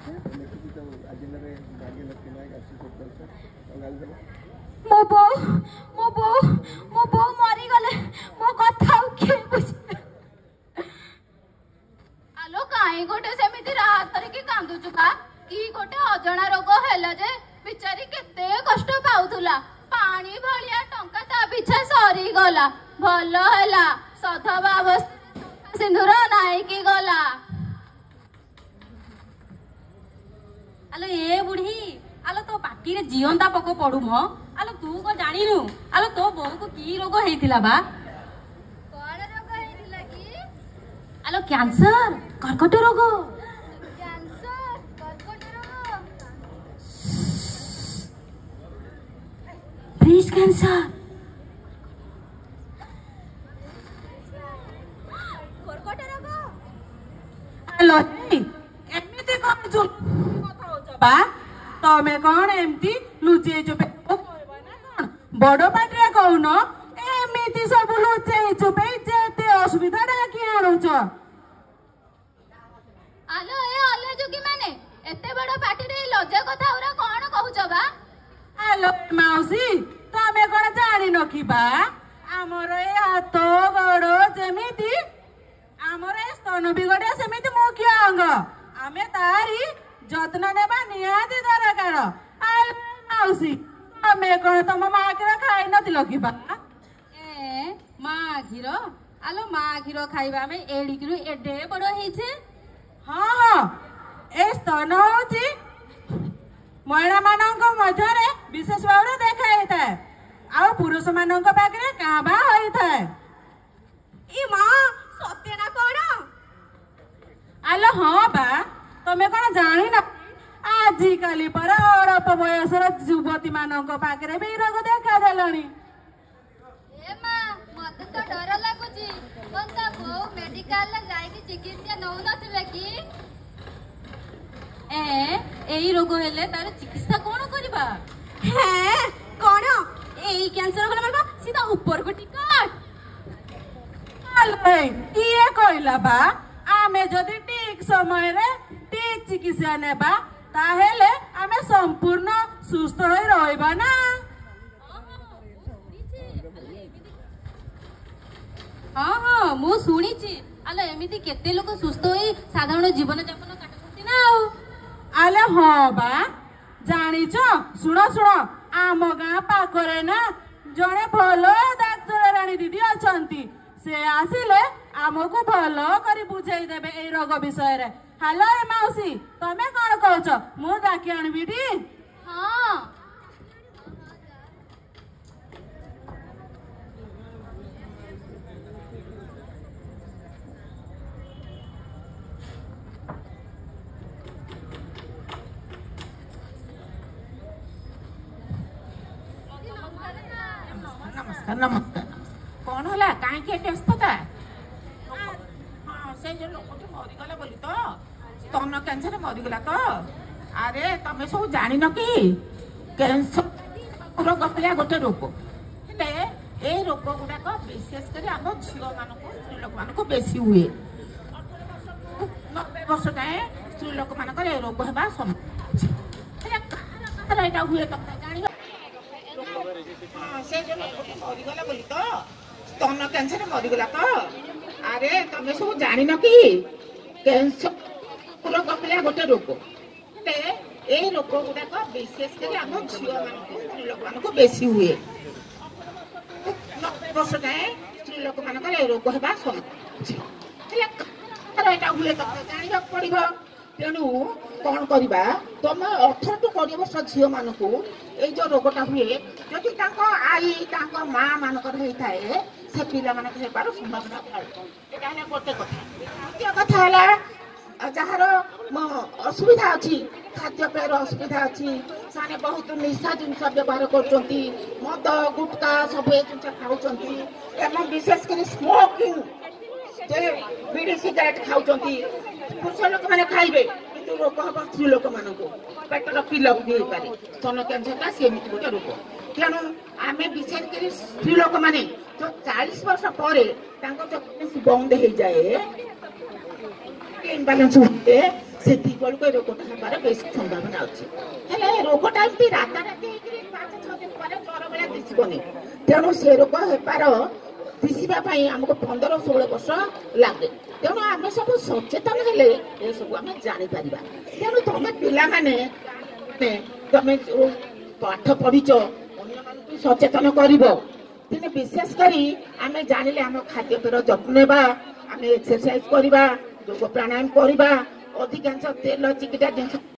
मो बो मरी गले मो कथा के बुझे आलो काई गोटे सेमिति रात करके कांदुचु का की गोटे अजणा रोग हैला जे बिचारी केते कष्ट पाउथुला पानी भलिया टंका ता पिछा सरी गला भलो हैला सधवा अवस्था सिंदूर नाई की गला आलो ए बुढ़ी आलो तो पाटी रे जीवंता पको पड़ू मो आलो तू को जानिनु आलो तो बो को की रोग हेतिला बा कोन रोग हेतिला की आलो कैंसर कर्कट रोग कैंसर कर्कट रोग ब्रेस्ट कैंसर कर्कट रोग आलो एमिति कोन जो बा तमे कौन एमती लुचे चुपे बड़ पाटे कौन एमती सब लुचे चुपे जेते असुविधा डाकी आणुच आलो ए आले जोगी माने एते बड़ पाटी रे लज्जा कथा उरा कोन कहउछ बा आलो माउसी तमे कोन जानि नखिबा हमर ए हाथ गोड़ जेमिति हमर ए स्तन बिगड़े सेमिति मुख्य अंग आमे तारी যত্ন নেবা নিহাতি দরকার আল মাউসি আমি কোন তম মা ক্ষীর খাই নতিল কিবা এ মা ক্ষীর আলো মা ক্ষীর খাইবা আমি এড়িকিরু এডে বড় হেইছে হ্যাঁ হ্যাঁ এ স্তন হচ্ছে মহিলা মানଙ୍କ ମଧ୍ୟରେ ବିଶେଷ ଭାବରେ ଦେଖା ହେଇଥାଏ ଆଉ ପୁରୁଷ ମାନଙ୍କ ପାଖରେ କାବା ହୋଇଥାଏ ଇ ମା ସତ୍ୟ ନା କଣ ଆଲୋ ହଁ ବା तमे कौन जानी ना आजिकाली पर अड़प बयसर युवती मानक पाखे भी रोग देखा देलानी ए मां मते तो डर लागुची कोन ता बो मेडिकल जाई की चिकित्सा नौ नथिले की एई रोग हेले तार चिकित्सा कोन करबा है कोन एई कैंसर कोन मारबा सीधा ऊपर को टिकट आले किए कहला बा आमे जदी ठीक समय रे ठीक चिकित्सा नेबा ताहेले आमे संपूर्ण सुस्थ होई रहइबा ना हाँ हाँ मु सुनिची आले एमिति केते लोक सुस्थ होई साधारण जीवन यापन काटुती ना आले हाँ बा जानिचो सुनो सुनो आम गाँ पाखरे ना जने भलो डाक्टर रानी दीदी अछंती से आसिले आमको भलो करी बुझाई देबे ए रोग विषय रे हेलो ए माउसी तमे कोन कहछ मु डाकी आनबी टी हां नमस्कार नमस्कार कौन होला काहे के व्यस्तता हां से जे लोकटी मरि गले बोली तो स्तन कैंसर मरि गला तो अरे तमे सब जानि न कि कैंसर रोग पिया गोटे रोग हेले ए रोग गुडा को विशेष करी हम झियो मानको स्त्री लोक मानको बेसी हुए 90 वर्ष जाए स्त्री लोक मानको ए रोग हेबा सम हेले काहरा एटा हुए तमे जानि से जो लोकटी मरि गला बोली तो स्तन कैंसर मरि गला तो अरे तमे सब जानि न कि कैंसर रोग पिया गोटे रोग हेले ए रोग गुडा को विशेष करी हम झियो मानको स्त्री लोक मानको बेसी हुए 90 वर्ष जाए स्त्री लोक मानको ए रोग हेबा सम हेले काहरा एटा हुए तमे जानिबा पड़िबो तेणु कौन करवा तुम 18 टू 20 वर्ष झील मानक ये जो रोगटा हुए जदि आई माँ मानक होता है से पिला मानक संभावना थाए गोटे कथा कथा है जार असुविधा अच्छी खाद्यपेयर असुविधा अच्छी से बहुत निशा जिनस व्यवहार कर मद गुटका सब जिन खाऊँ विशेष कर स्मोकिंग बीड़ी सिगरेट खाऊँ पुरुष लोक मैंने खाइबे किंतु रोग हम स्त्री लोक मान पेटर फिलअप भी पारे स्तन कैंसर सी गोटे रोग तेणु आम विशेष कर स्त्री लोक मैंने जो 40 वर्ष पर बंद हो जाए इम्बालांस हुए ସେତିକି ବେଳକୁ ଏ ରୋଗଟା ହେବାର ବେଶୀ ସମ୍ଭାବନା ଅଛି। ହେଲେ ଏ ରୋଗଟା ଏମିତି ରାତାରାତି ହେଇକିରି 5-6 ଦିନ ପରେ ଜ୍ୱର ଭଳିଆ ଦିଶିବନି। ତେଣୁ ସେ ରୋଗ ହେବାର ଦିଶିବା ପାଇଁ ଆମକୁ 15-16 ବର୍ଷ ଲାଗେ। ତେଣୁ ଆମେ ସବୁ ସଚେତନ ହେଲେ ଏସବୁ ଆମେ ଜାଣିପାରିବା। ତେଣୁ ତମେ ପିଲାମାନେ ତମେ ଯୋଉ ପାଠ ପଢିଛ ଅନ୍ୟମାନଙ୍କୁ ସଚେତନ କରିବ। ଦିନେ ବିଶେଷ କରି ଆମେ ଜାଣିଲେ ଆମ ଖାଦ୍ୟପେୟର ଯତ୍ନ ନେବା, ଆମେ ଏକ୍ସରସାଇଜ କରିବା, ଯୋଗ ପ୍ରାଣାୟାମ କରିବା, ଅଧିକାଂଶ ତେଲ ଚିକିଟା ଜିନିଷ